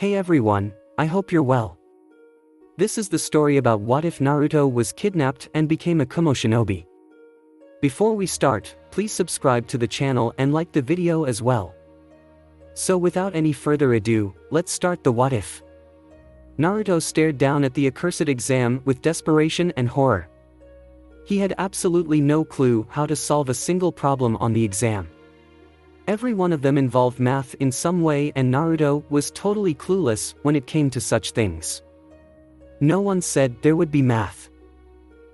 Hey everyone, I hope you're well. This is the story about what if Naruto was kidnapped and became a Kumo Shinobi. Before we start, please subscribe to the channel and like the video as well. So without any further ado, let's start the what if. Naruto stared down at the accursed exam with desperation and horror. He had absolutely no clue how to solve a single problem on the exam. Every one of them involved math in some way, and Naruto was totally clueless when it came to such things. No one said there would be math.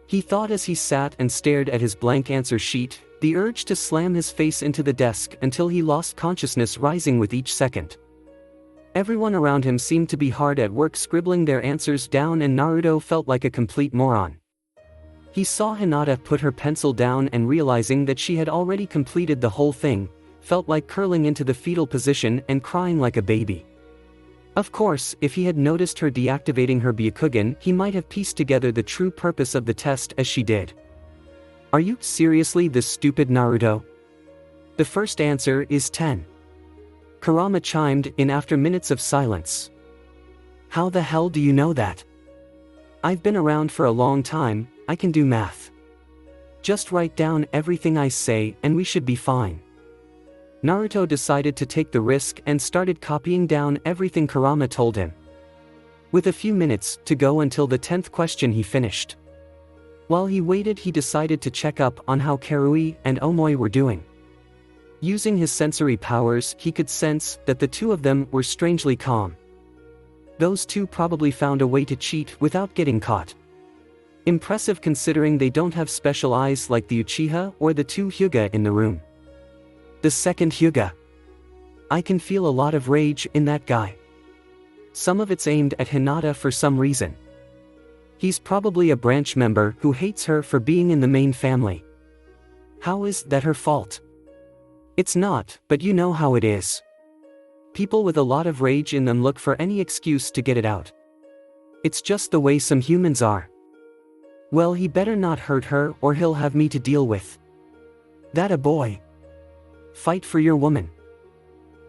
He thought as he sat and stared at his blank answer sheet, the urge to slam his face into the desk until he lost consciousness rising with each second. Everyone around him seemed to be hard at work scribbling their answers down, and Naruto felt like a complete moron. He saw Hinata put her pencil down, and realizing that she had already completed the whole thing, felt like curling into the fetal position and crying like a baby. Of course, if he had noticed her deactivating her Byakugan, he might have pieced together the true purpose of the test as she did. Are you seriously this stupid, Naruto? The first answer is 10. Kurama chimed in after minutes of silence. How the hell do you know that? I've been around for a long time, I can do math. Just write down everything I say and we should be fine. Naruto decided to take the risk and started copying down everything Kurama told him. With a few minutes to go until the 10th question, he finished. While he waited, he decided to check up on how Karui and Omoi were doing. Using his sensory powers, he could sense that the two of them were strangely calm. Those two probably found a way to cheat without getting caught. Impressive considering they don't have special eyes like the Uchiha or the two Hyuga in the room. The second Hyuga. I can feel a lot of rage in that guy. Some of it's aimed at Hinata for some reason. He's probably a branch member who hates her for being in the main family. How is that her fault? It's not, but you know how it is. People with a lot of rage in them look for any excuse to get it out. It's just the way some humans are. Well, he better not hurt her or he'll have me to deal with. That a boy. Fight for your woman.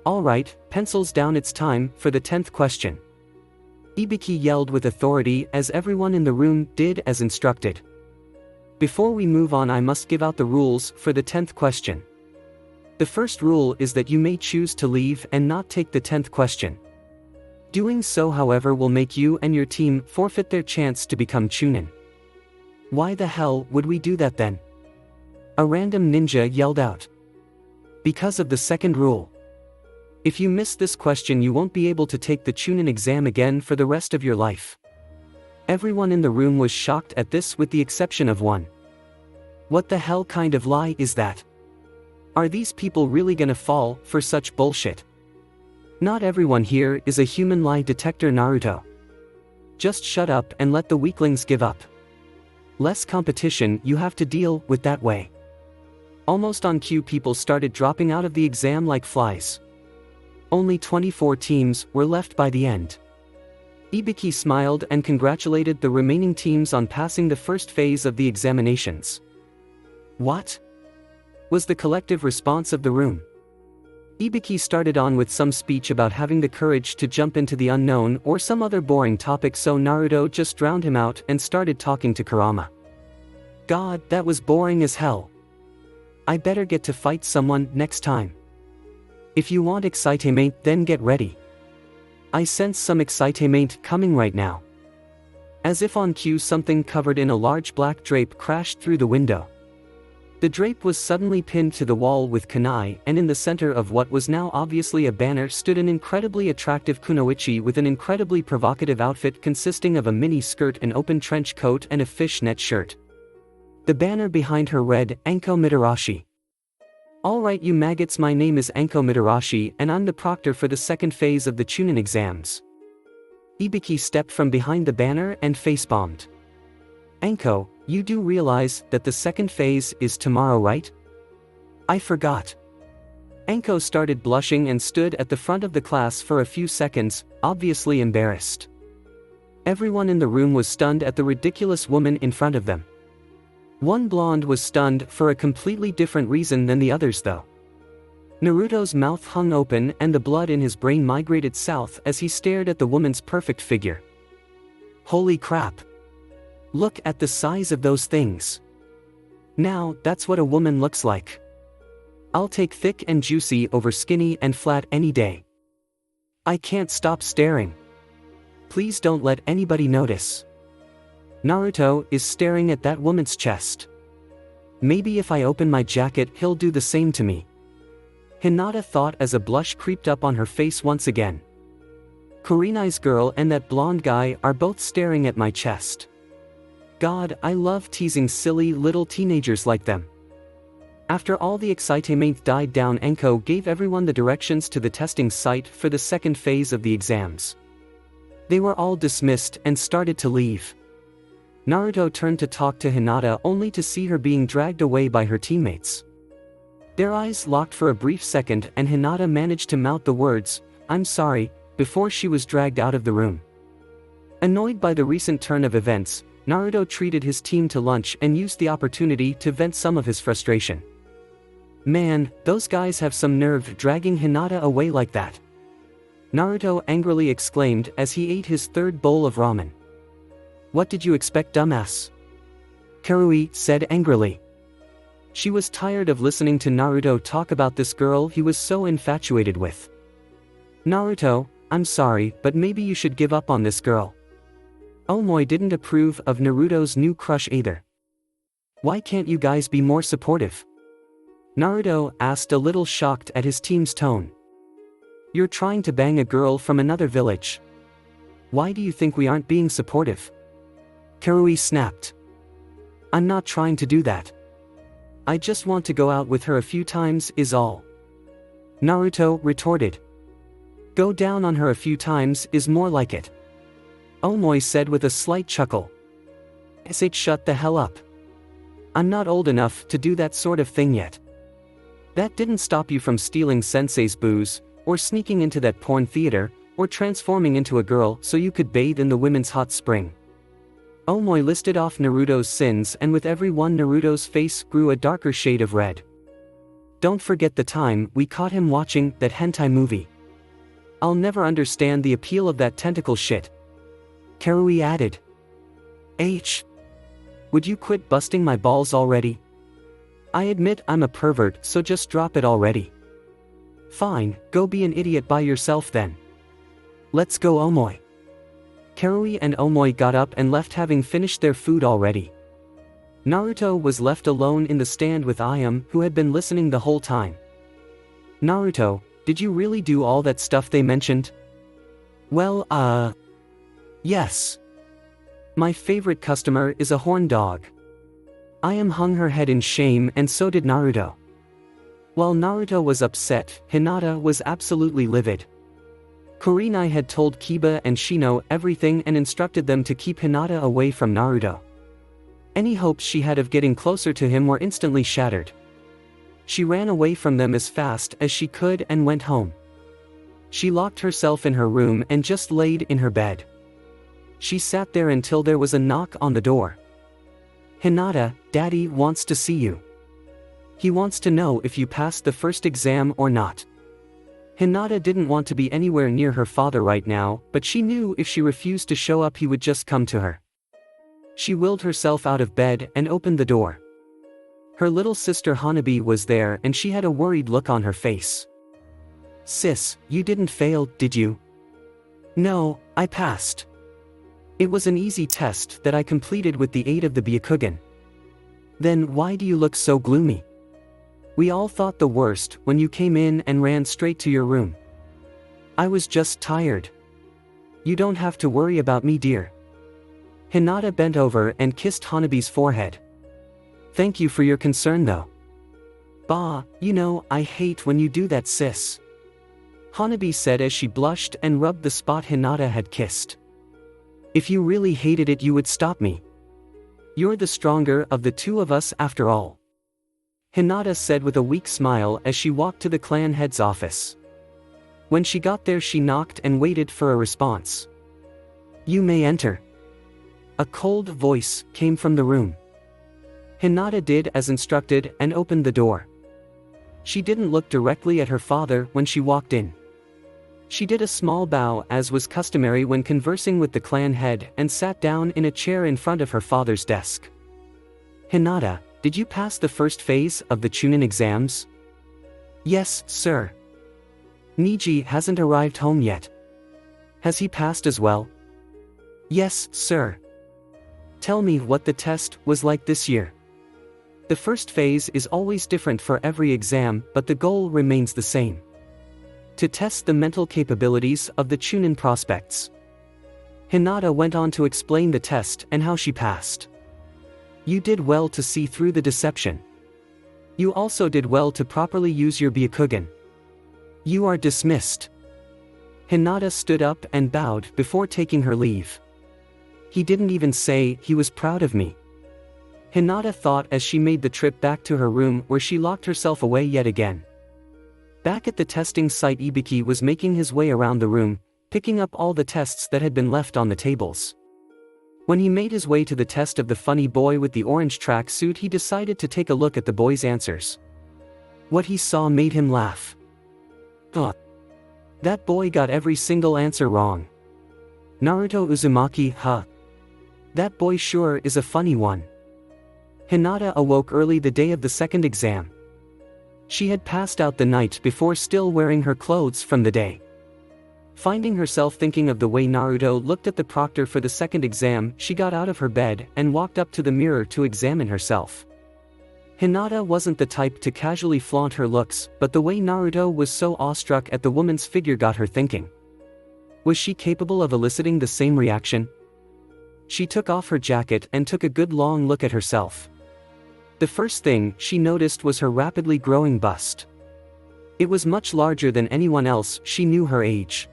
Alright, pencils down, it's time for the 10th question. Ibiki yelled with authority as everyone in the room did as instructed. Before we move on, I must give out the rules for the 10th question. The first rule is that you may choose to leave and not take the 10th question. Doing so, however, will make you and your team forfeit their chance to become Chunin. Why the hell would we do that then? A random ninja yelled out. Because of the second rule. If you miss this question, you won't be able to take the Chunin exam again for the rest of your life. Everyone in the room was shocked at this with the exception of one. What the hell kind of lie is that? Are these people really gonna fall for such bullshit? Not everyone here is a human lie detector, Naruto. Just shut up and let the weaklings give up. Less competition you have to deal with that way. Almost on cue, people started dropping out of the exam like flies. Only 24 teams were left by the end. Ibiki smiled and congratulated the remaining teams on passing the first phase of the examinations. What? Was the collective response of the room. Ibiki started on with some speech about having the courage to jump into the unknown or some other boring topic, so Naruto just drowned him out and started talking to Kurama. God, that was boring as hell. I better get to fight someone next time. If you want excitement, then get ready. I sense some excitement coming right now. As if on cue, something covered in a large black drape crashed through the window. The drape was suddenly pinned to the wall with kunai, and in the center of what was now obviously a banner stood an incredibly attractive kunoichi with an incredibly provocative outfit consisting of a mini skirt, an open trench coat, and a fishnet shirt. The banner behind her read, Anko Mitarashi. Alright you maggots, my name is Anko Mitarashi and I'm the proctor for the second phase of the Chunin exams. Ibiki stepped from behind the banner and face-bombed. Anko, you do realize that the second phase is tomorrow, right? I forgot. Anko started blushing and stood at the front of the class for a few seconds, obviously embarrassed. Everyone in the room was stunned at the ridiculous woman in front of them. One blonde was stunned for a completely different reason than the others though. Naruto's mouth hung open and the blood in his brain migrated south as he stared at the woman's perfect figure. Holy crap! Look at the size of those things. Now, that's what a woman looks like. I'll take thick and juicy over skinny and flat any day. I can't stop staring. Please don't let anybody notice. Naruto is staring at that woman's chest. Maybe if I open my jacket he'll do the same to me. Hinata thought as a blush creeped up on her face once again. Kurenai's girl and that blonde guy are both staring at my chest. God, I love teasing silly little teenagers like them. After all the excitement died down, Enko gave everyone the directions to the testing site for the second phase of the exams. They were all dismissed and started to leave. Naruto turned to talk to Hinata only to see her being dragged away by her teammates. Their eyes locked for a brief second and Hinata managed to mouth the words, "I'm sorry," before she was dragged out of the room. Annoyed by the recent turn of events, Naruto treated his team to lunch and used the opportunity to vent some of his frustration. Man, those guys have some nerve dragging Hinata away like that. Naruto angrily exclaimed as he ate his third bowl of ramen. What did you expect, dumbass? Karui said angrily. She was tired of listening to Naruto talk about this girl he was so infatuated with. Naruto, I'm sorry, but maybe you should give up on this girl. Omoi didn't approve of Naruto's new crush either. Why can't you guys be more supportive? Naruto asked, a little shocked at his team's tone. You're trying to bang a girl from another village. Why do you think we aren't being supportive? Karui snapped. I'm not trying to do that. I just want to go out with her a few times is all. Naruto retorted. Go down on her a few times is more like it. Omoi said with a slight chuckle. Shut the hell up. I'm not old enough to do that sort of thing yet. That didn't stop you from stealing sensei's booze, or sneaking into that porn theater, or transforming into a girl so you could bathe in the women's hot spring. Omoi listed off Naruto's sins and with every one Naruto's face grew a darker shade of red. Don't forget the time we caught him watching that hentai movie. I'll never understand the appeal of that tentacle shit. Karui added. Would you quit busting my balls already? I admit I'm a pervert, so just drop it already. Fine, go be an idiot by yourself then. Let's go, Omoi. Karui and Omoi got up and left, having finished their food already. Naruto was left alone in the stand with Ayam, who had been listening the whole time. Naruto, did you really do all that stuff they mentioned? Well, yes. My favorite customer is a horn dog. Ayam hung her head in shame and so did Naruto. While Naruto was upset, Hinata was absolutely livid. Kurenai had told Kiba and Shino everything and instructed them to keep Hinata away from Naruto. Any hopes she had of getting closer to him were instantly shattered. She ran away from them as fast as she could and went home. She locked herself in her room and just laid in her bed. She sat there until there was a knock on the door. Hinata, Daddy wants to see you. He wants to know if you passed the first exam or not. Hinata didn't want to be anywhere near her father right now, but she knew if she refused to show up he would just come to her. She willed herself out of bed and opened the door. Her little sister Hanabi was there and she had a worried look on her face. Sis, you didn't fail, did you? No, I passed. It was an easy test that I completed with the aid of the Byakugan. Then why do you look so gloomy? We all thought the worst when you came in and ran straight to your room. I was just tired. You don't have to worry about me, dear. Hinata bent over and kissed Hanabi's forehead. Thank you for your concern though. Bah, you know, I hate when you do that, sis. Hanabi said as she blushed and rubbed the spot Hinata had kissed. If you really hated it you would stop me. You're the stronger of the two of us after all. Hinata said with a weak smile as she walked to the clan head's office. When she got there she knocked and waited for a response. You may enter. A cold voice came from the room. Hinata did as instructed and opened the door. She didn't look directly at her father when she walked in. She did a small bow as was customary when conversing with the clan head and sat down in a chair in front of her father's desk. "Hinata, did you pass the first phase of the Chunin exams?" "Yes, sir." "Niji hasn't arrived home yet. Has he passed as well?" "Yes, sir." "Tell me what the test was like this year." "The first phase is always different for every exam, but the goal remains the same. To test the mental capabilities of the Chunin prospects." Hinata went on to explain the test and how she passed. "You did well to see through the deception. You also did well to properly use your Byakugan. You are dismissed." Hinata stood up and bowed before taking her leave. "He didn't even say he was proud of me." Hinata thought as she made the trip back to her room where she locked herself away yet again. Back at the testing site, Ibiki was making his way around the room, picking up all the tests that had been left on the tables. When he made his way to the test of the funny boy with the orange tracksuit, he decided to take a look at the boy's answers. What he saw made him laugh. Ugh. That boy got every single answer wrong. Naruto Uzumaki, huh? That boy sure is a funny one. Hinata awoke early the day of the second exam. She had passed out the night before still wearing her clothes from the day. Finding herself thinking of the way Naruto looked at the proctor for the second exam, she got out of her bed and walked up to the mirror to examine herself. Hinata wasn't the type to casually flaunt her looks, but the way Naruto was so awestruck at the woman's figure got her thinking. Was she capable of eliciting the same reaction? She took off her jacket and took a good long look at herself. The first thing she noticed was her rapidly growing bust. It was much larger than anyone else she knew her age.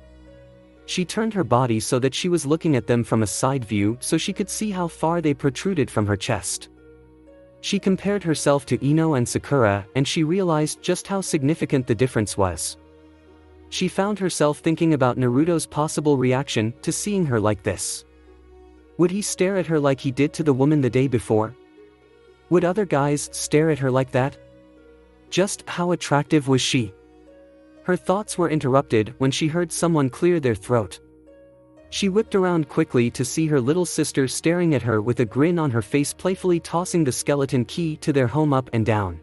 She turned her body so that she was looking at them from a side view so she could see how far they protruded from her chest. She compared herself to Ino and Sakura, and she realized just how significant the difference was. She found herself thinking about Naruto's possible reaction to seeing her like this. Would he stare at her like he did to the woman the day before? Would other guys stare at her like that? Just how attractive was she? Her thoughts were interrupted when she heard someone clear their throat. She whipped around quickly to see her little sister staring at her with a grin on her face, playfully tossing the skeleton key to their home up and down.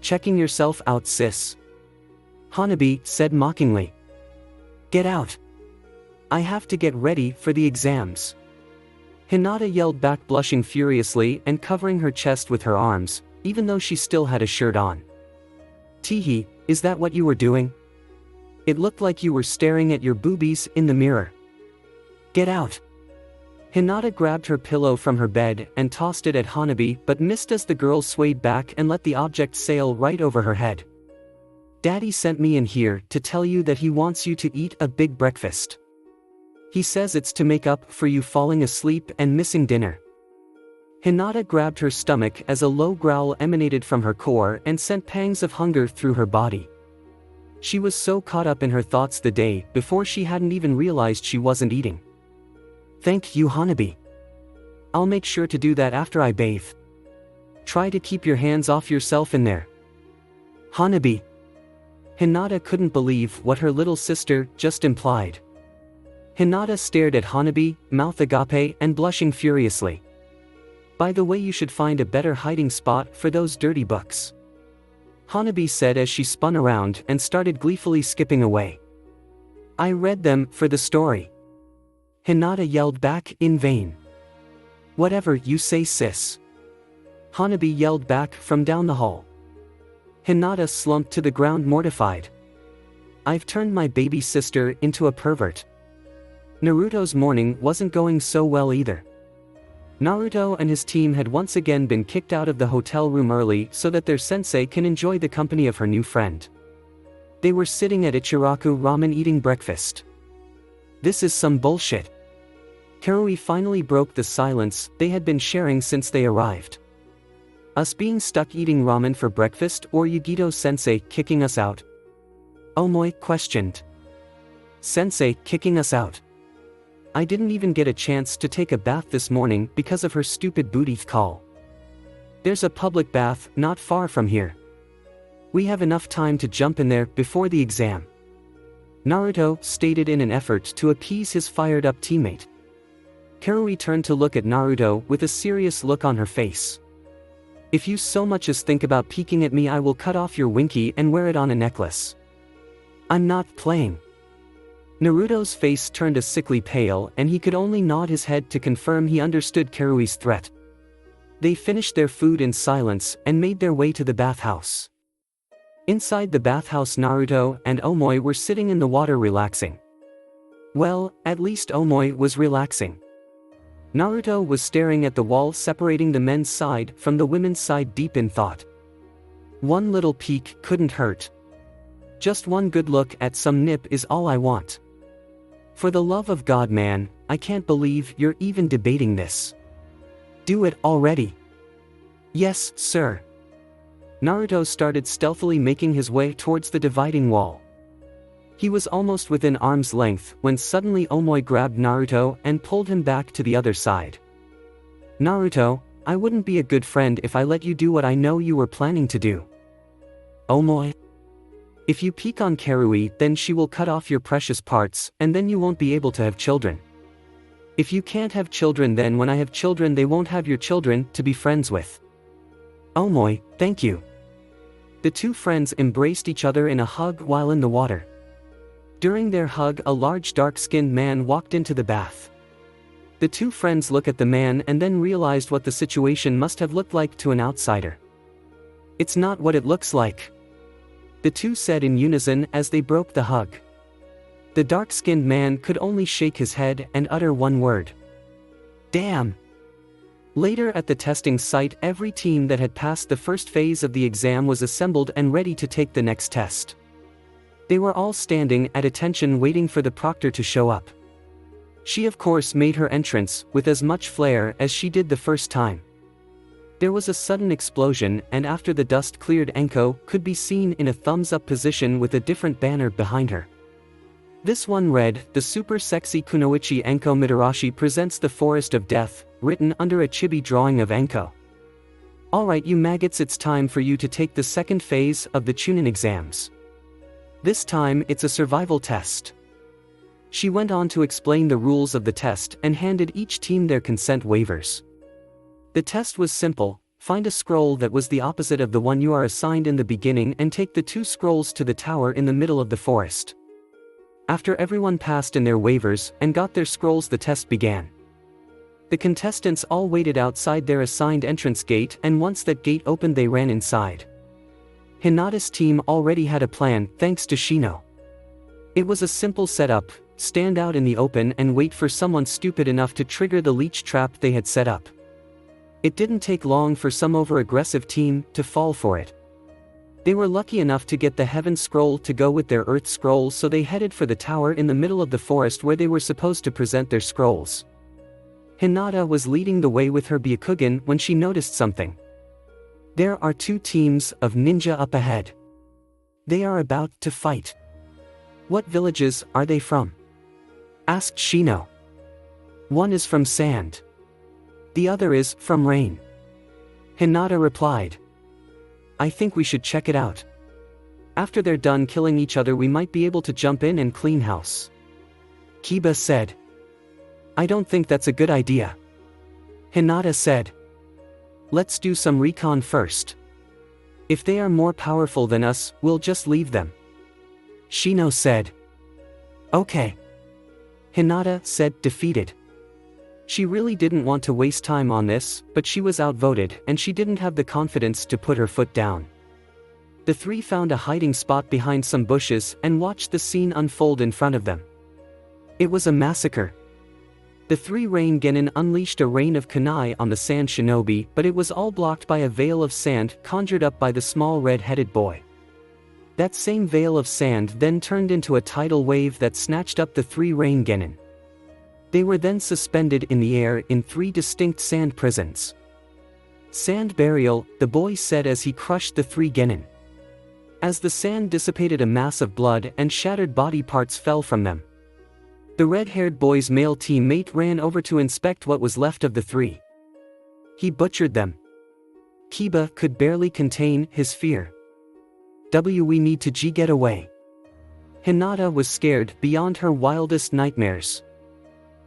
"Checking yourself out, sis?" Hanabi said mockingly. "Get out. I have to get ready for the exams." Hinata yelled back, blushing furiously and covering her chest with her arms, even though she still had a shirt on. "Teehee, is that what you were doing? It looked like you were staring at your boobies in the mirror. Get out." Hinata grabbed her pillow from her bed and tossed it at Hanabi, but missed as the girl swayed back and let the object sail right over her head. "Daddy sent me in here to tell you that he wants you to eat a big breakfast. He says it's to make up for you falling asleep and missing dinner." Hinata grabbed her stomach as a low growl emanated from her core and sent pangs of hunger through her body. She was so caught up in her thoughts the day before she hadn't even realized she wasn't eating. "Thank you, Hanabi. I'll make sure to do that after I bathe. Try to keep your hands off yourself in there." "Hanabi." Hinata couldn't believe what her little sister just implied. Hinata stared at Hanabi, mouth agape and blushing furiously. "By the way, you should find a better hiding spot for those dirty books," Hanabi said as she spun around and started gleefully skipping away. "I read them for the story." Hinata yelled back in vain. "Whatever you say, sis," Hanabi yelled back from down the hall. Hinata slumped to the ground, mortified. "I've turned my baby sister into a pervert." Naruto's morning wasn't going so well either. Naruto and his team had once again been kicked out of the hotel room early so that their sensei can enjoy the company of her new friend. They were sitting at Ichiraku Ramen eating breakfast. "This is some bullshit." Karui finally broke the silence they had been sharing since they arrived. "Us being stuck eating ramen for breakfast, or Yugito-sensei kicking us out?" Omoi questioned. "Sensei kicking us out. I didn't even get a chance to take a bath this morning because of her stupid booty call. There's a public bath not far from here. We have enough time to jump in there before the exam," Naruto stated in an effort to appease his fired-up teammate. Karui turned to look at Naruto with a serious look on her face. "If you so much as think about peeking at me, I will cut off your winky and wear it on a necklace. I'm not playing." Naruto's face turned a sickly pale and he could only nod his head to confirm he understood Karui's threat. They finished their food in silence and made their way to the bathhouse. Inside the bathhouse, Naruto and Omoi were sitting in the water relaxing. Well, at least Omoi was relaxing. Naruto was staring at the wall separating the men's side from the women's side, deep in thought. One little peek couldn't hurt. Just one good look at some nip is all I want. For the love of God, man, I can't believe you're even debating this. Do it already. Yes, sir. Naruto started stealthily making his way towards the dividing wall. He was almost within arm's length when suddenly Omoi grabbed Naruto and pulled him back to the other side. "Naruto, I wouldn't be a good friend if I let you do what I know you were planning to do." "Omoi? If you peek on Karui, then she will cut off your precious parts and then you won't be able to have children. If you can't have children, then when I have children they won't have your children to be friends with." "Omoi, thank you." The two friends embraced each other in a hug while in the water. During their hug, a large dark-skinned man walked into the bath. The two friends looked at the man and then realized what the situation must have looked like to an outsider. "It's not what it looks like," the two said in unison as they broke the hug. The dark-skinned man could only shake his head and utter one word. "Damn." Later at the testing site, every team that had passed the first phase of the exam was assembled and ready to take the next test. They were all standing at attention waiting for the proctor to show up. She of course made her entrance with as much flair as she did the first time. There was a sudden explosion and after the dust cleared, Enko could be seen in a thumbs-up position with a different banner behind her. This one read, "The super sexy Kunoichi Enko Mitarashi presents the Forest of Death," written under a chibi drawing of Enko. "Alright you maggots, it's time for you to take the second phase of the Chunin exams. This time it's a survival test." She went on to explain the rules of the test and handed each team their consent waivers. The test was simple: find a scroll that was the opposite of the one you are assigned in the beginning and take the two scrolls to the tower in the middle of the forest. After everyone passed in their waivers and got their scrolls, the test began. The contestants all waited outside their assigned entrance gate and once that gate opened they ran inside. Hinata's team already had a plan thanks to Shino. It was a simple setup: stand out in the open and wait for someone stupid enough to trigger the leech trap they had set up. It didn't take long for some over-aggressive team to fall for it. They were lucky enough to get the Heaven Scroll to go with their Earth Scroll, so they headed for the tower in the middle of the forest where they were supposed to present their scrolls. Hinata was leading the way with her Byakugan when she noticed something. There are two teams of ninja up ahead. They are about to fight. "What villages are they from?" asked Shino. "One is from sand. The other is from rain," Hinata replied. "I think we should check it out. After they're done killing each other we might be able to jump in and clean house," Kiba said. "I don't think that's a good idea," Hinata said. "Let's do some recon first. If they are more powerful than us, we'll just leave them," Shino said. "Okay," Hinata said, defeated. She really didn't want to waste time on this, but she was outvoted and she didn't have the confidence to put her foot down. The three found a hiding spot behind some bushes and watched the scene unfold in front of them. It was a massacre. The three Rain Genin unleashed a rain of kunai on the sand shinobi, but it was all blocked by a veil of sand conjured up by the small red-headed boy. That same veil of sand then turned into a tidal wave that snatched up the three Rain Genin. They were then suspended in the air in three distinct sand prisons. "Sand burial," the boy said as he crushed the three Genin. As the sand dissipated, a mass of blood and shattered body parts fell from them. The red-haired boy's male teammate ran over to inspect what was left of the three. He butchered them. Kiba could barely contain his fear. We need to get away. Hinata was scared beyond her wildest nightmares.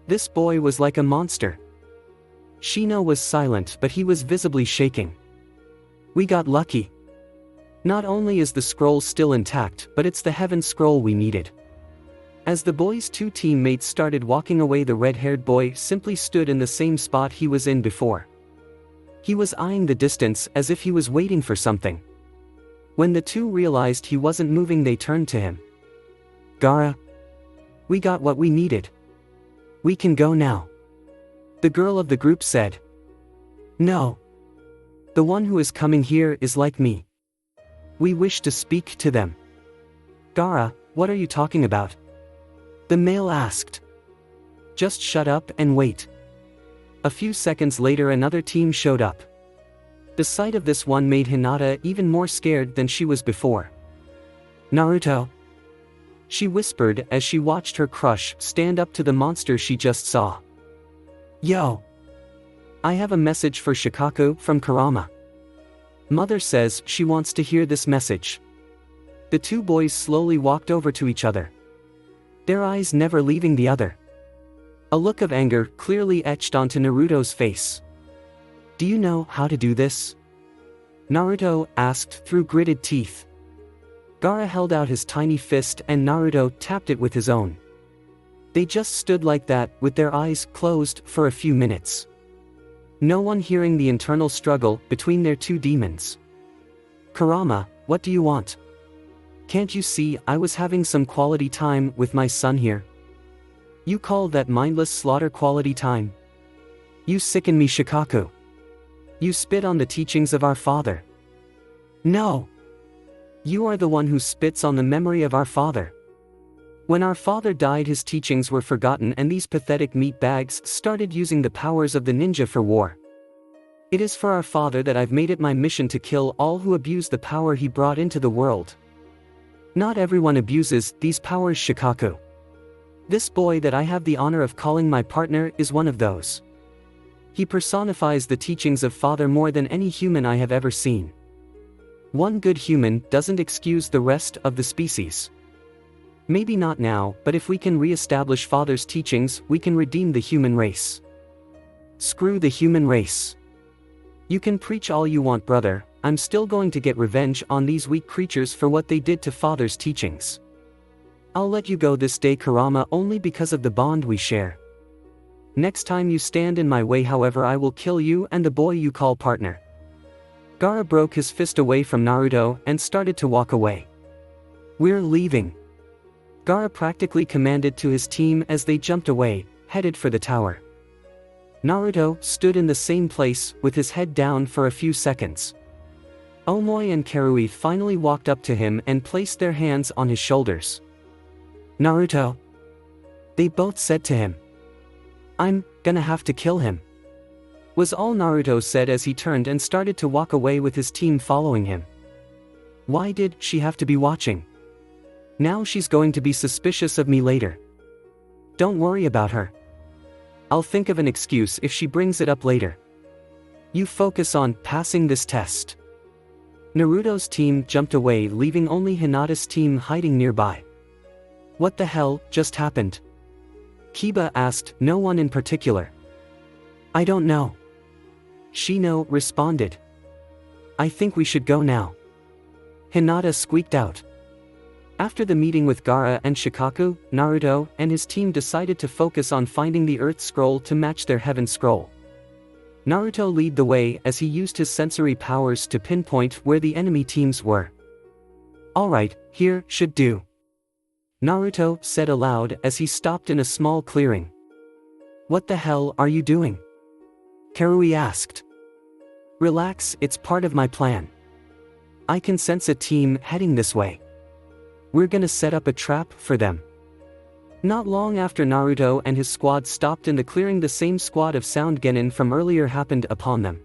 This boy was like a monster. Shino was silent, but he was visibly shaking. We got lucky. Not only is the scroll still intact, but it's the heaven scroll we needed. As the boy's two teammates started walking away, the red-haired boy simply stood in the same spot he was in before. He was eyeing the distance as if he was waiting for something. When the two realized he wasn't moving, they turned to him. Gaara, we got what we needed. We can go now. The girl of the group said. No. The one who is coming here is like me. We wish to speak to them. Gaara, what are you talking about? The male asked. Just shut up and wait. A few seconds later, another team showed up. The sight of this one made Hinata even more scared than she was before. Naruto? She whispered as she watched her crush stand up to the monster she just saw. Yo! I have a message for Shikaku from Kurama. Mother says she wants to hear this message. The two boys slowly walked over to each other, their eyes never leaving the other. A look of anger clearly etched onto Naruto's face. Do you know how to do this? Naruto asked through gritted teeth. Gaara held out his tiny fist and Naruto tapped it with his own. They just stood like that, with their eyes closed, for a few minutes. No one hearing the internal struggle between their two demons. Kurama, what do you want? Can't you see I was having some quality time with my son here? You call that mindless slaughter quality time? You sicken me, Shikaku. You spit on the teachings of our father. No! You are the one who spits on the memory of our father. When our father died, his teachings were forgotten and these pathetic meat bags started using the powers of the ninja for war. It is for our father that I've made it my mission to kill all who abuse the power he brought into the world. Not everyone abuses these powers, Shikaku. This boy that I have the honor of calling my partner is one of those. He personifies the teachings of father more than any human I have ever seen. One good human doesn't excuse the rest of the species. Maybe not now, but if we can re-establish father's teachings, we can redeem the human race. Screw the human race. You can preach all you want, brother, I'm still going to get revenge on these weak creatures for what they did to father's teachings. I'll let you go this day, Kurama, only because of the bond we share. Next time you stand in my way, however, I will kill you and the boy you call partner. Gaara broke his fist away from Naruto and started to walk away. We're leaving. Gaara practically commanded to his team as they jumped away, headed for the tower. Naruto stood in the same place with his head down for a few seconds. Omoi and Karui finally walked up to him and placed their hands on his shoulders. Naruto. They both said to him. I'm gonna have to kill him, was all Naruto said as he turned and started to walk away with his team following him. Why did she have to be watching? Now she's going to be suspicious of me later. Don't worry about her. I'll think of an excuse if she brings it up later. You focus on passing this test. Naruto's team jumped away, leaving only Hinata's team hiding nearby. What the hell just happened? Kiba asked, no one in particular. I don't know. Shino responded. I think we should go now. Hinata squeaked out. After the meeting with Gaara and Shikaku, Naruto and his team decided to focus on finding the Earth Scroll to match their Heaven Scroll. Naruto led the way as he used his sensory powers to pinpoint where the enemy teams were. Alright, here should do. Naruto said aloud as he stopped in a small clearing. What the hell are you doing? Karui asked. Relax, it's part of my plan. I can sense a team heading this way. We're gonna set up a trap for them. Not long after Naruto and his squad stopped in the clearing, the same squad of Sound Genin from earlier happened upon them.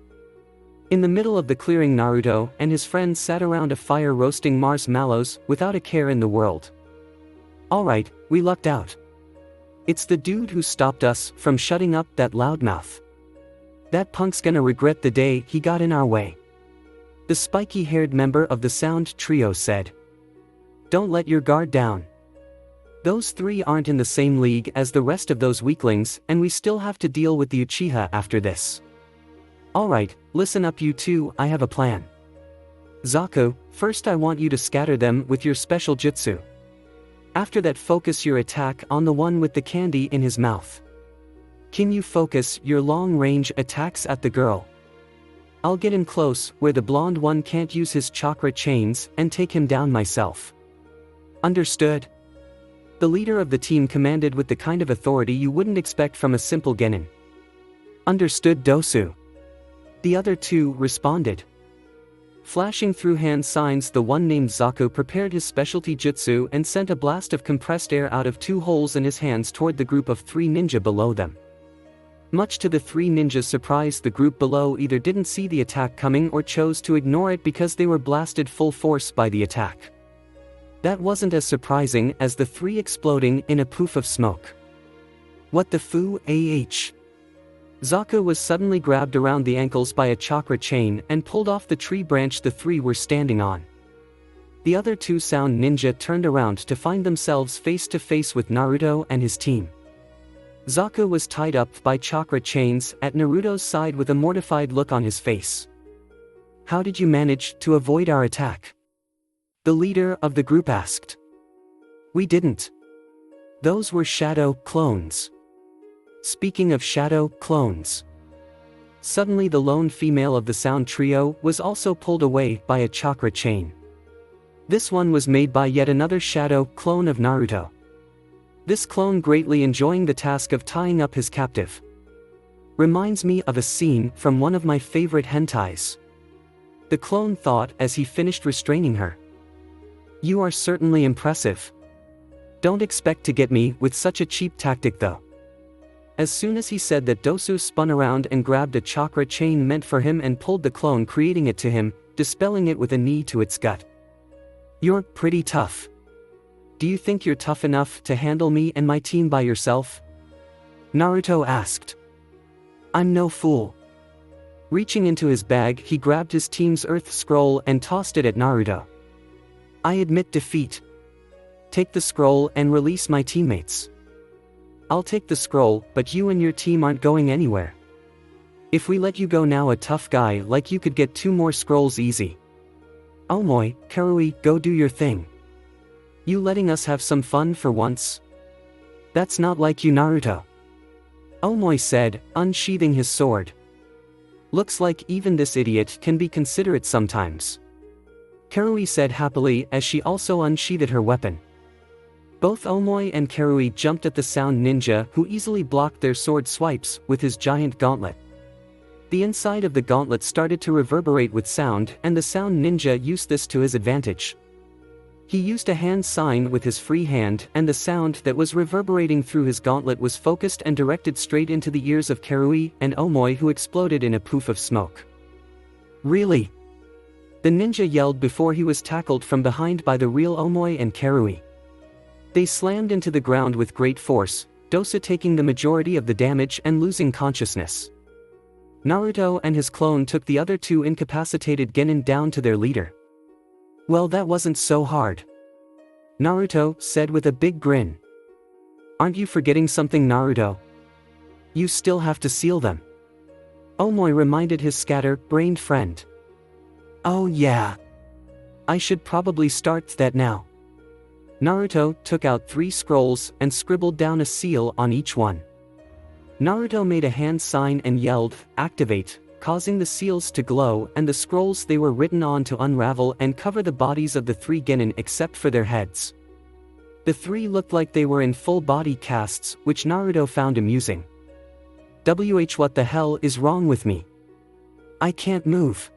In the middle of the clearing, Naruto and his friends sat around a fire roasting marshmallows without a care in the world. Alright, we lucked out. It's the dude who stopped us from shutting up that loudmouth. That punk's gonna regret the day he got in our way. The spiky-haired member of the sound trio said. Don't let your guard down. Those three aren't in the same league as the rest of those weaklings, and we still have to deal with the Uchiha after this. Alright, listen up you two, I have a plan. Zaku, first I want you to scatter them with your special jutsu. After that, focus your attack on the one with the candy in his mouth. Can you focus your long-range attacks at the girl? I'll get in close, where the blonde one can't use his chakra chains, and take him down myself. Understood? The leader of the team commanded with the kind of authority you wouldn't expect from a simple genin. Understood, Dosu. The other two responded. Flashing through hand signs, the one named Zaku prepared his specialty jutsu and sent a blast of compressed air out of two holes in his hands toward the group of three ninja below them. Much to the three ninjas' surprise, the group below either didn't see the attack coming or chose to ignore it because they were blasted full force by the attack. That wasn't as surprising as the three exploding in a poof of smoke. What the foo, ah? Zaku was suddenly grabbed around the ankles by a chakra chain and pulled off the tree branch the three were standing on. The other two sound ninja turned around to find themselves face to face with Naruto and his team. Zaku was tied up by chakra chains at Naruto's side with a mortified look on his face. How did you manage to avoid our attack? The leader of the group asked. We didn't. Those were shadow clones. Speaking of shadow clones. Suddenly the lone female of the sound trio was also pulled away by a chakra chain. This one was made by yet another shadow clone of Naruto. This clone greatly enjoying the task of tying up his captive. Reminds me of a scene from one of my favorite hentais. The clone thought as he finished restraining her. You are certainly impressive. Don't expect to get me with such a cheap tactic though. As soon as he said that, Dosu spun around and grabbed a chakra chain meant for him and pulled the clone, creating it to him, dispelling it with a knee to its gut. You're pretty tough. Do you think you're tough enough to handle me and my team by yourself? Naruto asked. I'm no fool. Reaching into his bag, he grabbed his team's earth scroll and tossed it at Naruto. I admit defeat. Take the scroll and release my teammates. I'll take the scroll, but you and your team aren't going anywhere. If we let you go now, a tough guy like you could get 2 more scrolls easy. Omoi, Karui, go do your thing. You letting us have some fun for once? That's not like you, Naruto. Omoi said, unsheathing his sword. Looks like even this idiot can be considerate sometimes. Karui said happily as she also unsheathed her weapon. Both Omoi and Karui jumped at the sound ninja, who easily blocked their sword swipes with his giant gauntlet. The inside of the gauntlet started to reverberate with sound, and the sound ninja used this to his advantage. He used a hand sign with his free hand, and the sound that was reverberating through his gauntlet was focused and directed straight into the ears of Karui and Omoi, who exploded in a poof of smoke. Really? The ninja yelled before he was tackled from behind by the real Omoi and Karui. They slammed into the ground with great force, Dosa taking the majority of the damage and losing consciousness. Naruto and his clone took the other 2 incapacitated genin down to their leader. Well, that wasn't so hard. Naruto said with a big grin. Aren't you forgetting something, Naruto? You still have to seal them. Omoi reminded his scatter-brained friend. Oh yeah. I should probably start that now. Naruto took out 3 scrolls and scribbled down a seal on each one. Naruto made a hand sign and yelled, "Activate," causing the seals to glow and the scrolls they were written on to unravel and cover the bodies of the 3 genin except for their heads. The 3 looked like they were in full body casts, which Naruto found amusing. What the hell is wrong with me? I can't move.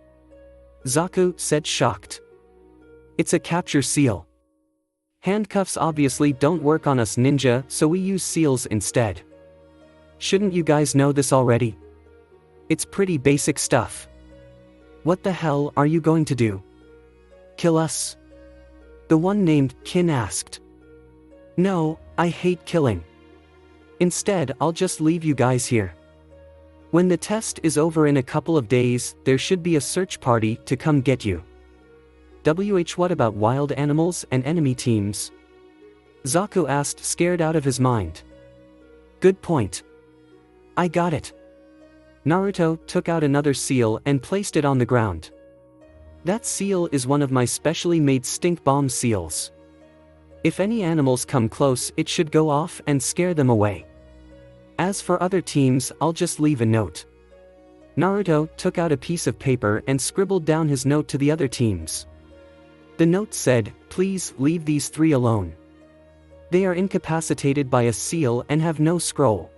Zaku said, shocked. It's a capture seal. Handcuffs obviously don't work on us ninja, so we use seals instead. Shouldn't you guys know this already? It's pretty basic stuff. What the hell are you going to do? Kill us? The one named Kin asked. No, I hate killing. Instead, I'll just leave you guys here. When the test is over in a couple of days, there should be a search party to come get you. What about wild animals and enemy teams? Zaku asked, scared out of his mind. Good point. I got it. Naruto took out another seal and placed it on the ground. That seal is one of my specially made stink bomb seals. If any animals come close, it should go off and scare them away. As for other teams, I'll just leave a note. Naruto took out a piece of paper and scribbled down his note to the other teams. The note said, please leave these three alone. They are incapacitated by a seal and have no scroll.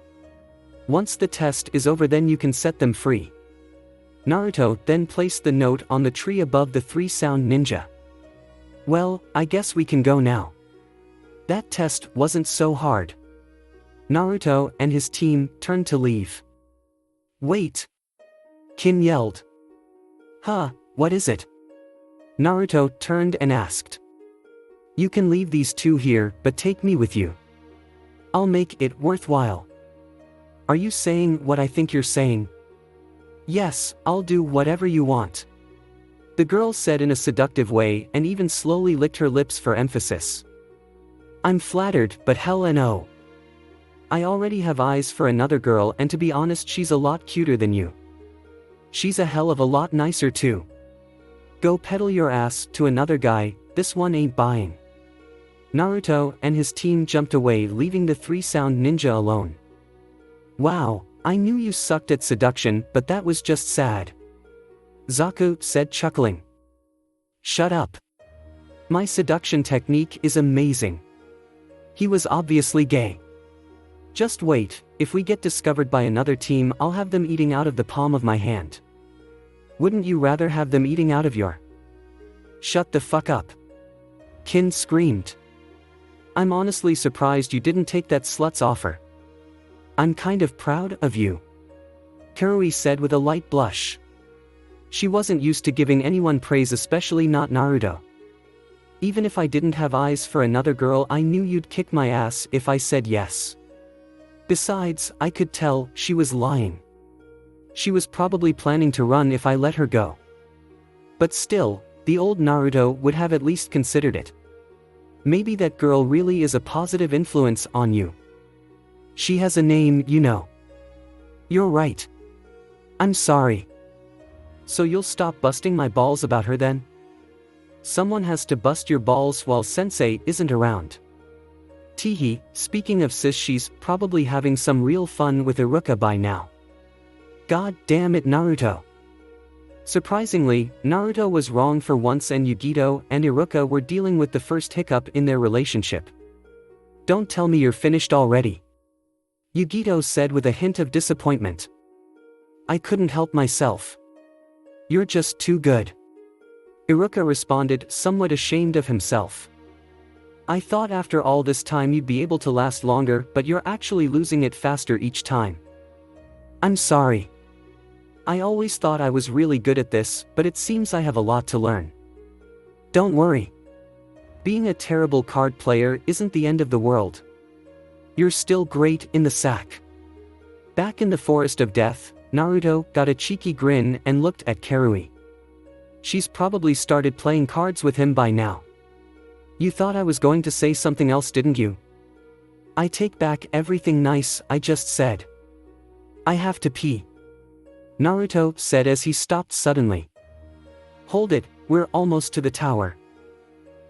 Once the test is over, then you can set them free. Naruto then placed the note on the tree above the three-sound ninja. Well, I guess we can go now. That test wasn't so hard. Naruto and his team turned to leave. Wait! Kin yelled. Huh, what is it? Naruto turned and asked. You can leave these two here, but take me with you. I'll make it worthwhile. Are you saying what I think you're saying? Yes, I'll do whatever you want. The girl said in a seductive way and even slowly licked her lips for emphasis. I'm flattered, but hell no. I already have eyes for another girl, and to be honest, she's a lot cuter than you. She's a hell of a lot nicer too. Go peddle your ass to another guy, this one ain't buying. Naruto and his team jumped away, leaving the three-sound ninja alone. Wow, I knew you sucked at seduction, but that was just sad. Zaku said, chuckling. Shut up. My seduction technique is amazing. He was obviously gay. Just wait, if we get discovered by another team, I'll have them eating out of the palm of my hand. Wouldn't you rather have them eating out of your? Shut the fuck up. Kin screamed. I'm honestly surprised you didn't take that slut's offer. I'm kind of proud of you. Karui said with a light blush. She wasn't used to giving anyone praise, especially not Naruto. Even if I didn't have eyes for another girl, I knew you'd kick my ass if I said yes. Besides, I could tell she was lying. She was probably planning to run if I let her go. But still, the old Naruto would have at least considered it. Maybe that girl really is a positive influence on you. She has a name, you know. You're right. I'm sorry. So you'll stop busting my balls about her then? Someone has to bust your balls while Sensei isn't around. Teehee, speaking of sis, she's probably having some real fun with Iruka by now. God damn it, Naruto. Surprisingly, Naruto was wrong for once, and Yugito and Iruka were dealing with the first hiccup in their relationship. Don't tell me you're finished already. Yugito said with a hint of disappointment. I couldn't help myself. You're just too good. Iruka responded, somewhat ashamed of himself. I thought after all this time you'd be able to last longer, but you're actually losing it faster each time. I'm sorry. I always thought I was really good at this, but it seems I have a lot to learn. Don't worry. Being a terrible card player isn't the end of the world. You're still great in the sack. Back in the Forest of Death, Naruto got a cheeky grin and looked at Karui. She's probably started playing cards with him by now. You thought I was going to say something else, didn't you? I take back everything nice I just said. I have to pee. Naruto said as he stopped suddenly. Hold it, we're almost to the tower.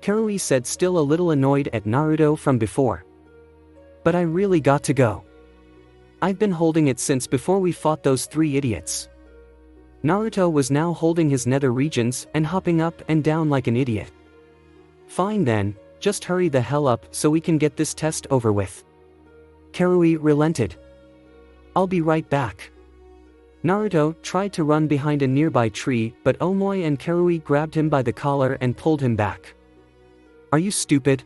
Karui said, still a little annoyed at Naruto from before. But I really got to go. I've been holding it since before we fought those three idiots. Naruto was now holding his nether regions and hopping up and down like an idiot. Fine then, just hurry the hell up so we can get this test over with. Karui relented. I'll be right back. Naruto tried to run behind a nearby tree, but Omoi and Karui grabbed him by the collar and pulled him back. Are you stupid?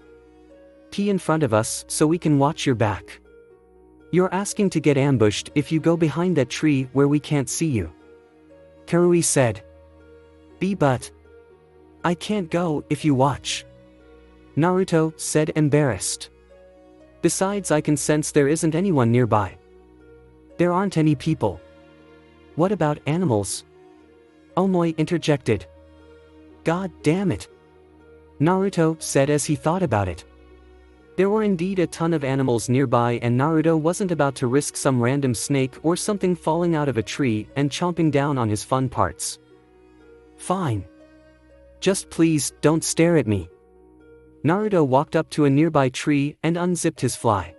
Pee in front of us so we can watch your back. You're asking to get ambushed if you go behind that tree where we can't see you. Karui said. But I can't go if you watch. Naruto said, embarrassed. Besides, I can sense there isn't anyone nearby. There aren't any people. What about animals? Omoi interjected. God damn it. Naruto said as he thought about it. There were indeed a ton of animals nearby, and Naruto wasn't about to risk some random snake or something falling out of a tree and chomping down on his fun parts. Fine. Just please, don't stare at me. Naruto walked up to a nearby tree and unzipped his fly.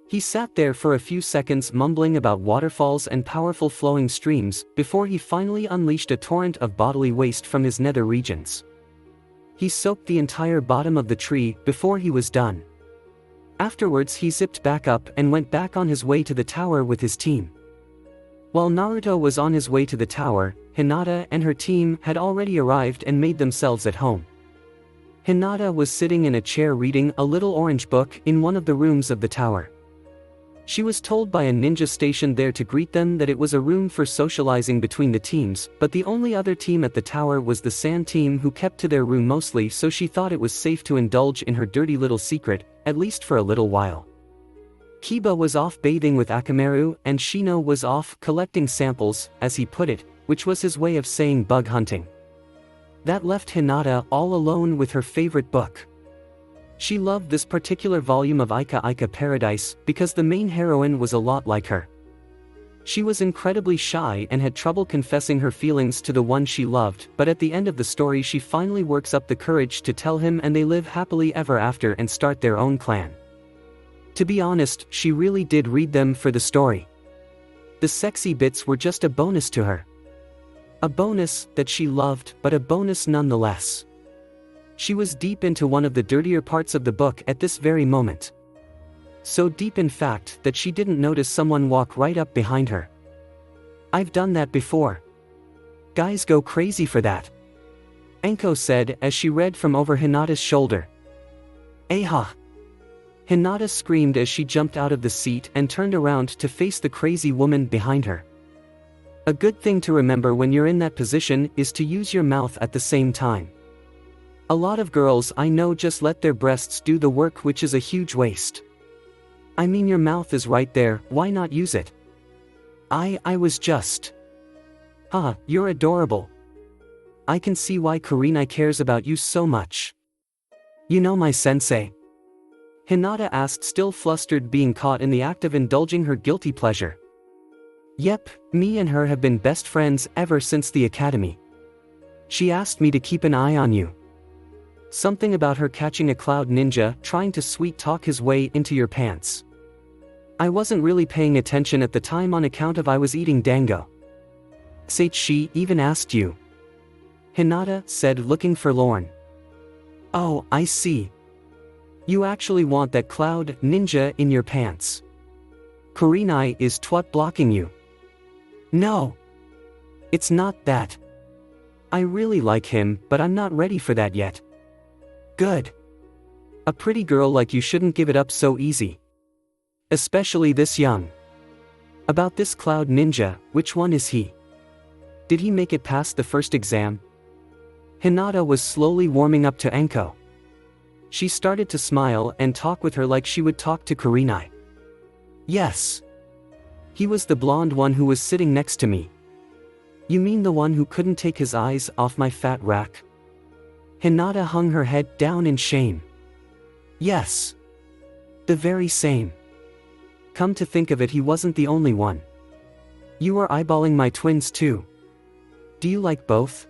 He sat there for a few seconds mumbling about waterfalls and powerful flowing streams before he finally unleashed a torrent of bodily waste from his nether regions. He soaked the entire bottom of the tree before he was done. Afterwards he zipped back up and went back on his way to the tower with his team. While Naruto was on his way to the tower, Hinata and her team had already arrived and made themselves at home. Hinata was sitting in a chair reading a little orange book in one of the rooms of the tower. She was told by a ninja stationed there to greet them that it was a room for socializing between the teams, but the only other team at the tower was the sand team, who kept to their room mostly, so she thought it was safe to indulge in her dirty little secret, at least for a little while. Kiba was off bathing with Akamaru, and Shino was off collecting samples, as he put it, which was his way of saying bug hunting. That left Hinata all alone with her favorite book. She loved this particular volume of Ika Ika Paradise because the main heroine was a lot like her. She was incredibly shy and had trouble confessing her feelings to the one she loved, but at the end of the story she finally works up the courage to tell him, and they live happily ever after and start their own clan. To be honest, she really did read them for the story. The sexy bits were just a bonus to her. A bonus that she loved, but a bonus nonetheless. She was deep into one of the dirtier parts of the book at this very moment. So deep in fact that she didn't notice someone walk right up behind her. I've done that before. Guys go crazy for that. Enko said as she read from over Hinata's shoulder. Aha! Hinata screamed as she jumped out of the seat and turned around to face the crazy woman behind her. A good thing to remember when you're in that position is to use your mouth at the same time. A lot of girls I know just let their breasts do the work, which is a huge waste. I mean, your mouth is right there, why not use it? I was just... you're adorable. I can see why Kurenai cares about you so much. You know my sensei? Hinata asked, still flustered, being caught in the act of indulging her guilty pleasure. Yep, me and her have been best friends ever since the academy. She asked me to keep an eye on you. Something about her catching a cloud ninja trying to sweet talk his way into your pants. I wasn't really paying attention at the time on account of I was eating dango. Sate, she even asked you? Hinata said, looking forlorn. Oh, I see. You actually want that cloud ninja in your pants. Kurenai is twat blocking you. No. It's not that. I really like him, but I'm not ready for that yet. Good. A pretty girl like you shouldn't give it up so easy. Especially this young. About this cloud ninja, which one is he? Did he make it past the first exam? Hinata was slowly warming up to Enko. She started to smile and talk with her like she would talk to Kurenai. Yes. He was the blonde one who was sitting next to me. You mean the one who couldn't take his eyes off my fat rack? Hinata hung her head down in shame. Yes. The very same. Come to think of it, he wasn't the only one. You are eyeballing my twins too. Do you like both?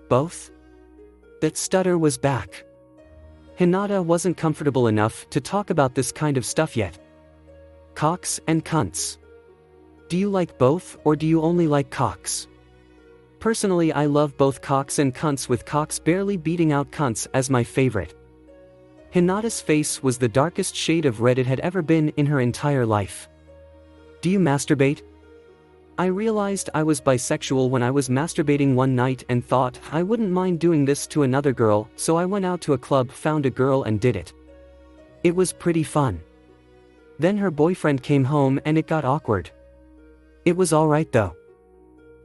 Both? That stutter was back. Hinata wasn't comfortable enough to talk about this kind of stuff yet. Cocks and cunts. Do you like both, or do you only like cocks? Personally, I love both cocks and cunts, with cocks barely beating out cunts as my favorite. Hinata's face was the darkest shade of red it had ever been in her entire life. Do you masturbate? I realized I was bisexual when I was masturbating one night and thought I wouldn't mind doing this to another girl, so I went out to a club, found a girl and did it. It was pretty fun. Then her boyfriend came home and it got awkward. It was alright though.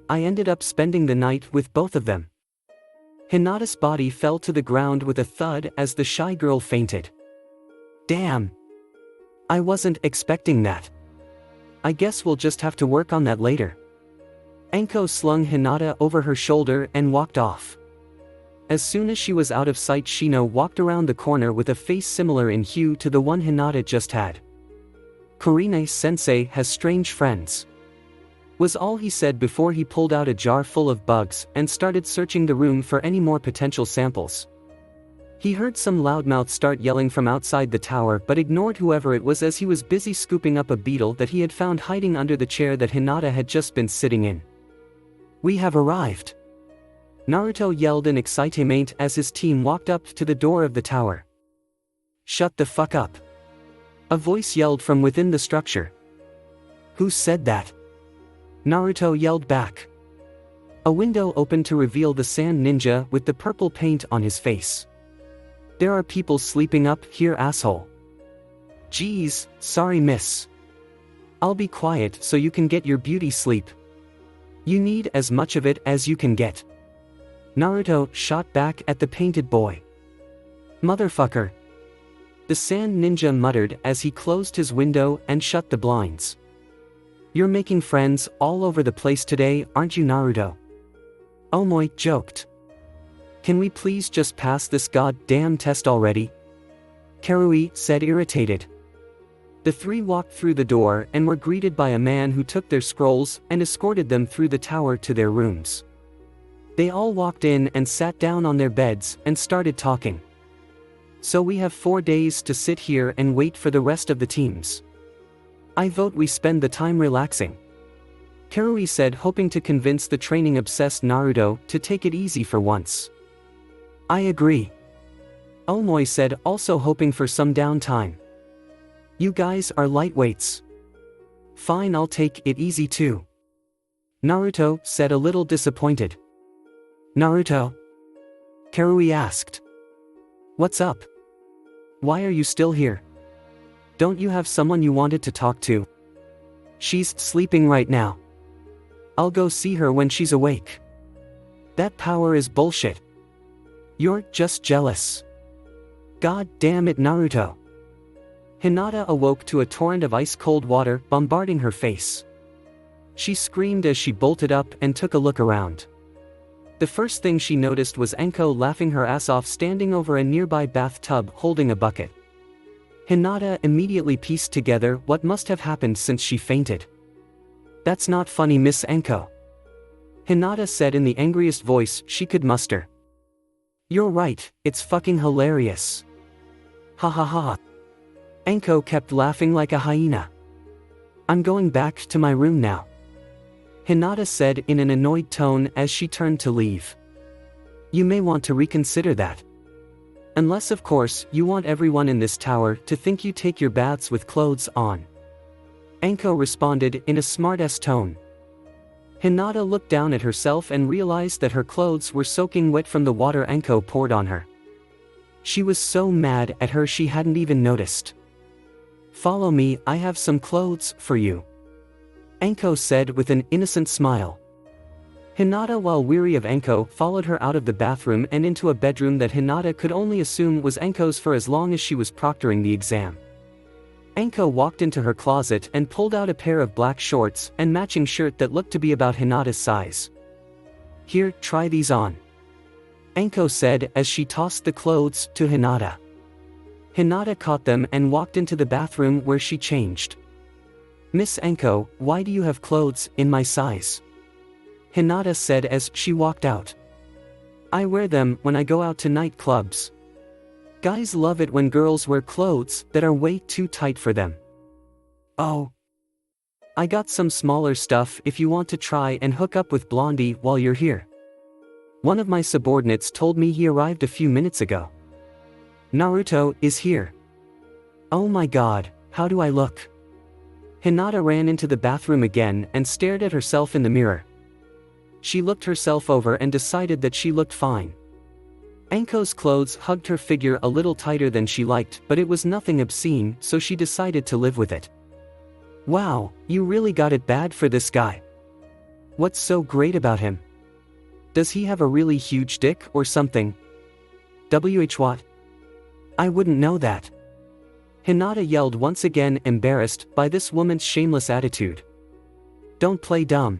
I ended up spending the night with both of them. Hinata's body fell to the ground with a thud as the shy girl fainted. Damn. I wasn't expecting that. I guess we'll just have to work on that later. Anko slung Hinata over her shoulder and walked off. As soon as she was out of sight, Shino walked around the corner with a face similar in hue to the one Hinata just had. "Kurine-sensei has strange friends," was all he said before he pulled out a jar full of bugs and started searching the room for any more potential samples. He heard some loudmouth start yelling from outside the tower but ignored whoever it was as he was busy scooping up a beetle that he had found hiding under the chair that Hinata had just been sitting in. "We have arrived!" Naruto yelled in excitement as his team walked up to the door of the tower. "Shut the fuck up!" a voice yelled from within the structure. "Who said that?" Naruto yelled back. A window opened to reveal the sand ninja with the purple paint on his face. "There are people sleeping up here, asshole." "Geez, sorry miss. I'll be quiet so you can get your beauty sleep. You need as much of it as you can get." Naruto shot back at the painted boy. "Motherfucker," the sand ninja muttered as he closed his window and shut the blinds. "You're making friends all over the place today, aren't you, Naruto?" Omoi joked. "Can we please just pass this goddamn test already?" Karui said, irritated. The three walked through the door and were greeted by a man who took their scrolls and escorted them through the tower to their rooms. They all walked in and sat down on their beds and started talking. "So we have 4 days to sit here and wait for the rest of the teams. I vote we spend the time relaxing," Karui said, hoping to convince the training-obsessed Naruto to take it easy for once. "I agree," Omoi said, also hoping for some downtime. "You guys are lightweights." "Fine, I'll take it easy too," Naruto said, a little disappointed. "Naruto?" Karui asked. "What's up? Why are you still here? Don't you have someone you wanted to talk to?" "She's sleeping right now. I'll go see her when she's awake." "That power is bullshit. You're just jealous." "God damn it, Naruto." Hinata awoke to a torrent of ice-cold water bombarding her face. She screamed as she bolted up and took a look around. The first thing she noticed was Anko laughing her ass off standing over a nearby bathtub holding a bucket. Hinata immediately pieced together what must have happened since she fainted. "That's not funny, Miss Anko," Hinata said in the angriest voice she could muster. "You're right, it's fucking hilarious. Ha ha ha." Anko kept laughing like a hyena. "I'm going back to my room now," Hinata said in an annoyed tone as she turned to leave. "You may want to reconsider that. Unless of course you want everyone in this tower to think you take your baths with clothes on," Anko responded in a smart-ass tone. Hinata looked down at herself and realized that her clothes were soaking wet from the water Anko poured on her. She was so mad at her she hadn't even noticed. "Follow me, I have some clothes for you," Anko said with an innocent smile. Hinata, while weary of Anko, followed her out of the bathroom and into a bedroom that Hinata could only assume was Anko's for as long as she was proctoring the exam. Anko walked into her closet and pulled out a pair of black shorts and matching shirt that looked to be about Hinata's size. "Here, try these on," Anko said as she tossed the clothes to Hinata. Hinata caught them and walked into the bathroom where she changed. "Miss Anko, why do you have clothes in my size?" Hinata said as she walked out. "I wear them when I go out to nightclubs. Guys love it when girls wear clothes that are way too tight for them." "Oh. I got some smaller stuff if you want to try and hook up with Blondie while you're here. One of my subordinates told me he arrived a few minutes ago." "Naruto is here. Oh my god, how do I look?" Hinata ran into the bathroom again and stared at herself in the mirror. She looked herself over and decided that she looked fine. Anko's clothes hugged her figure a little tighter than she liked, but it was nothing obscene, so she decided to live with it. "Wow, you really got it bad for this guy. What's so great about him? Does he have a really huge dick or something? What? I wouldn't know that." Hinata yelled once again, embarrassed by this woman's shameless attitude. "Don't play dumb.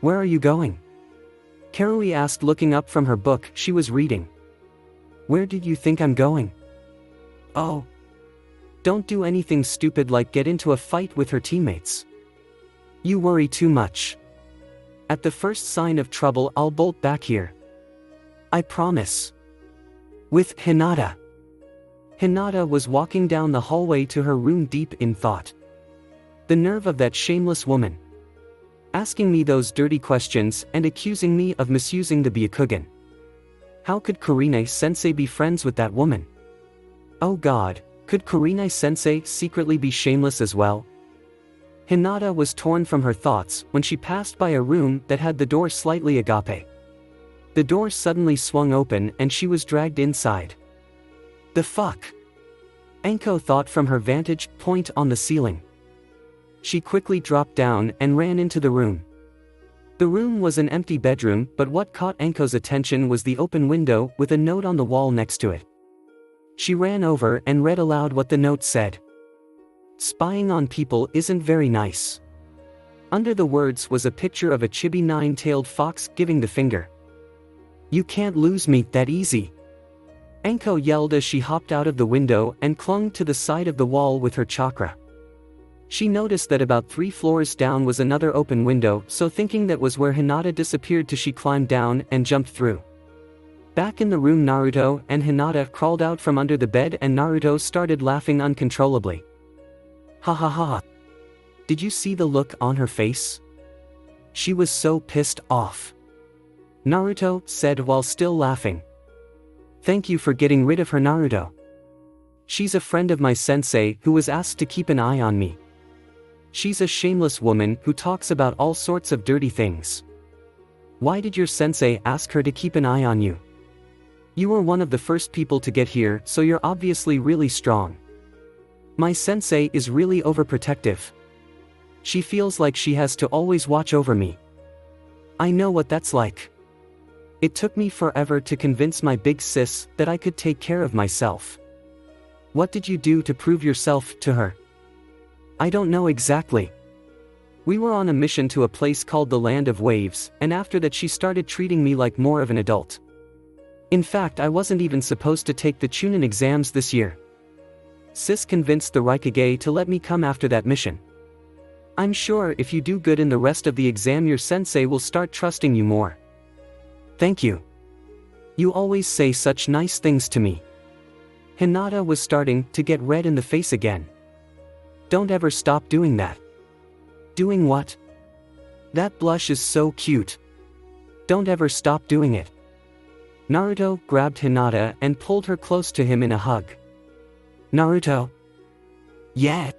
Where are you going? Karui asked, looking up from her book she was reading. Where did you think I'm going? Oh. Don't do anything stupid like get into a fight with her teammates. You worry too much. At the first sign of trouble I'll bolt back here. I promise. With Hinata. Hinata was walking down the hallway to her room deep in thought. The nerve of that shameless woman. Asking me those dirty questions and accusing me of misusing the Byakugan. How could Kurine-sensei be friends with that woman? Oh God, could Kurine-sensei secretly be shameless as well? Hinata was torn from her thoughts when she passed by a room that had the door slightly agape. The door suddenly swung open and she was dragged inside. The fuck? Anko thought from her vantage point on the ceiling. She quickly dropped down and ran into the room. The room was an empty bedroom, but what caught Anko's attention was the open window with a note on the wall next to it. She ran over and read aloud what the note said. Spying on people isn't very nice. Under the words was a picture of a chibi nine-tailed fox giving the finger. You can't lose me that easy. Anko yelled as she hopped out of the window and clung to the side of the wall with her chakra. She noticed that about 3 floors down was another open window, so thinking that was where Hinata disappeared she climbed down and jumped through. Back in the room, Naruto and Hinata crawled out from under the bed and Naruto started laughing uncontrollably. Ha ha ha. Did you see the look on her face? She was so pissed off. Naruto said while still laughing. Thank you for getting rid of her, Naruto. She's a friend of my sensei who was asked to keep an eye on me. She's a shameless woman who talks about all sorts of dirty things. Why did your sensei ask her to keep an eye on you? You were one of the first people to get here, so you're obviously really strong. My sensei is really overprotective. She feels like she has to always watch over me. I know what that's like. It took me forever to convince my big sis that I could take care of myself. What did you do to prove yourself to her? I don't know exactly. We were on a mission to a place called the Land of Waves, and after that she started treating me like more of an adult. In fact, I wasn't even supposed to take the Chunin exams this year. Sis convinced the Raikage to let me come after that mission. I'm sure if you do good in the rest of the exam your sensei will start trusting you more. Thank you. You always say such nice things to me. Hinata was starting to get red in the face again. Don't ever stop doing that. Doing what? That blush is so cute. Don't ever stop doing it. Naruto grabbed Hinata and pulled her close to him in a hug. Naruto? Yeah?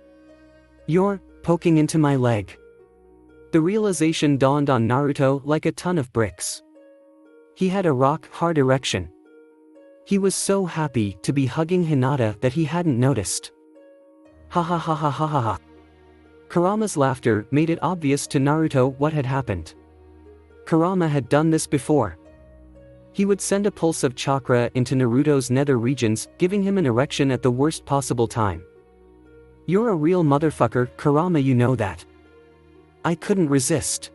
You're poking into my leg. The realization dawned on Naruto like a ton of bricks. He had a rock-hard erection. He was so happy to be hugging Hinata that he hadn't noticed. Ha ha ha ha ha ha ha. Kurama's laughter made it obvious to Naruto what had happened. Kurama had done this before. He would send a pulse of chakra into Naruto's nether regions, giving him an erection at the worst possible time. You're a real motherfucker, Kurama, you know that. I couldn't resist.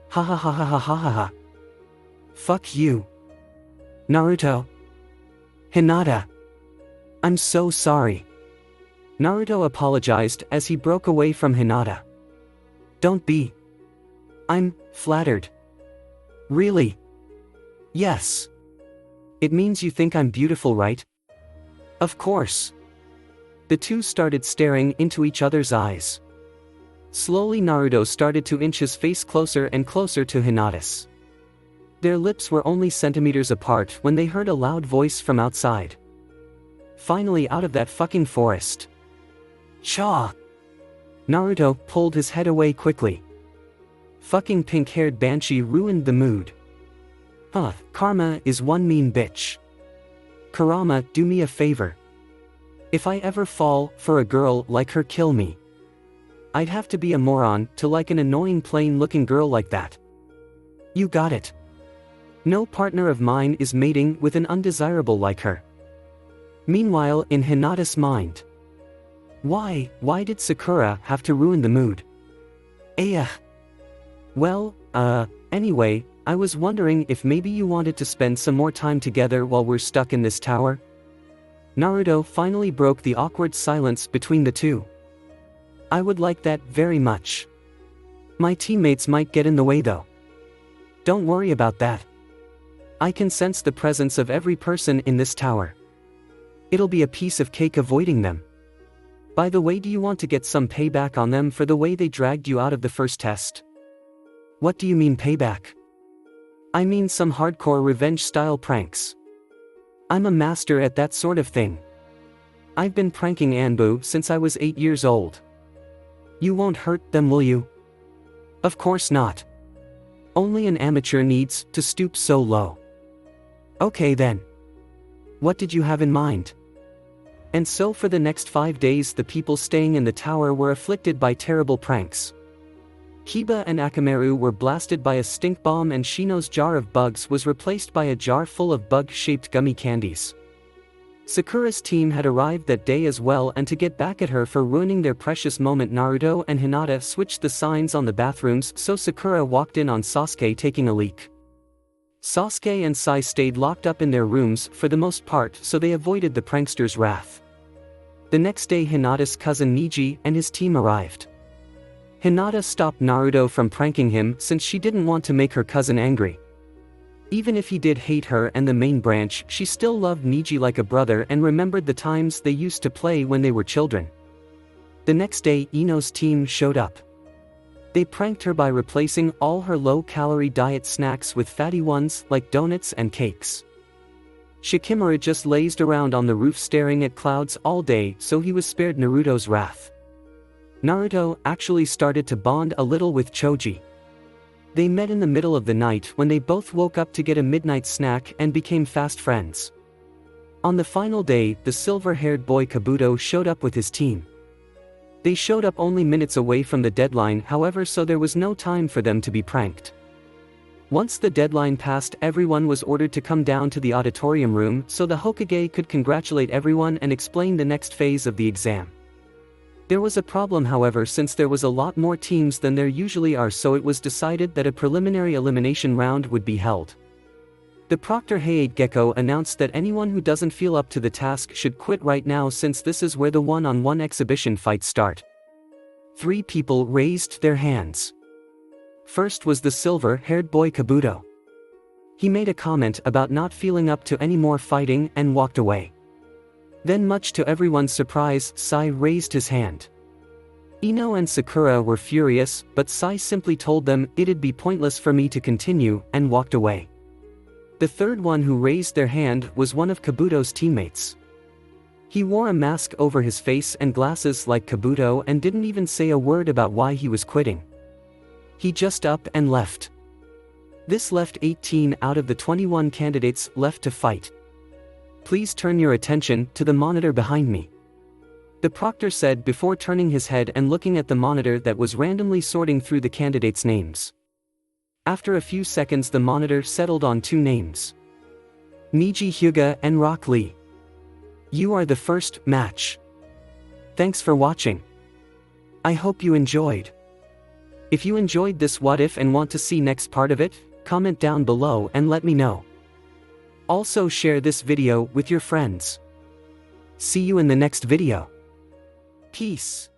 Ha ha ha ha ha ha ha ha. Fuck you. Naruto. Hinata. I'm so sorry. Naruto apologized as he broke away from Hinata. Don't be. I'm flattered. Really? Yes. It means you think I'm beautiful, right? Of course. The two started staring into each other's eyes. Slowly Naruto started to inch his face closer and closer to Hinata's. Their lips were only centimeters apart when they heard a loud voice from outside. Finally out of that fucking forest. Cha! Naruto pulled his head away quickly. Fucking pink-haired banshee ruined the mood. Karma is one mean bitch. Kurama, do me a favor. If I ever fall for a girl like her, kill me. I'd have to be a moron to like an annoying plain-looking girl like that. You got it. No partner of mine is mating with an undesirable like her. Meanwhile, in Hinata's mind. Why did Sakura have to ruin the mood? Well, anyway, I was wondering if maybe you wanted to spend some more time together while we're stuck in this tower? Naruto finally broke the awkward silence between the two. I would like that very much. My teammates might get in the way though. Don't worry about that. I can sense the presence of every person in this tower. It'll be a piece of cake avoiding them. By the way, do you want to get some payback on them for the way they dragged you out of the first test? What do you mean payback? I mean some hardcore revenge-style pranks. I'm a master at that sort of thing. I've been pranking Anbu since I was 8 years old. You won't hurt them, will you? Of course not. Only an amateur needs to stoop so low. Okay then. What did you have in mind? And so for the next 5 days the people staying in the tower were afflicted by terrible pranks. Kiba and Akamaru were blasted by a stink bomb and Shino's jar of bugs was replaced by a jar full of bug-shaped gummy candies. Sakura's team had arrived that day as well, and to get back at her for ruining their precious moment, Naruto and Hinata switched the signs on the bathrooms so Sakura walked in on Sasuke taking a leak. Sasuke and Sai stayed locked up in their rooms for the most part, so they avoided the prankster's wrath. The next day Hinata's cousin Niji and his team arrived. Hinata stopped Naruto from pranking him since she didn't want to make her cousin angry. Even if he did hate her and the main branch, she still loved Niji like a brother and remembered the times they used to play when they were children. The next day Ino's team showed up. They pranked her by replacing all her low-calorie diet snacks with fatty ones like donuts and cakes. Shikimura just lazed around on the roof staring at clouds all day, so he was spared Naruto's wrath. Naruto actually started to bond a little with Choji. They met in the middle of the night when they both woke up to get a midnight snack and became fast friends. On the final day, the silver-haired boy Kabuto showed up with his team. They showed up only minutes away from the deadline, however, so there was no time for them to be pranked. Once the deadline passed, everyone was ordered to come down to the auditorium room so the Hokage could congratulate everyone and explain the next phase of the exam. There was a problem, however, since there was a lot more teams than there usually are, so it was decided that a preliminary elimination round would be held. The Proctor Hayate Gecko announced that anyone who doesn't feel up to the task should quit right now, since this is where the one-on-one exhibition fights start. 3 people raised their hands. First was the silver-haired boy Kabuto. He made a comment about not feeling up to any more fighting and walked away. Then, much to everyone's surprise, Sai raised his hand. Ino and Sakura were furious, but Sai simply told them it'd be pointless for me to continue, and walked away. The third one who raised their hand was one of Kabuto's teammates. He wore a mask over his face and glasses like Kabuto and didn't even say a word about why he was quitting. He just up and left. This left 18 out of the 21 candidates left to fight. Please turn your attention to the monitor behind me, the proctor said before turning his head and looking at the monitor that was randomly sorting through the candidates' names. After a few seconds, the monitor settled on 2 names: Niji Hyuga and Rock Lee. You are the first match. Thanks for watching. I hope you enjoyed. If you enjoyed this what if and want to see next part of it, comment down below and let me know. Also share this video with your friends. See you in the next video. Peace.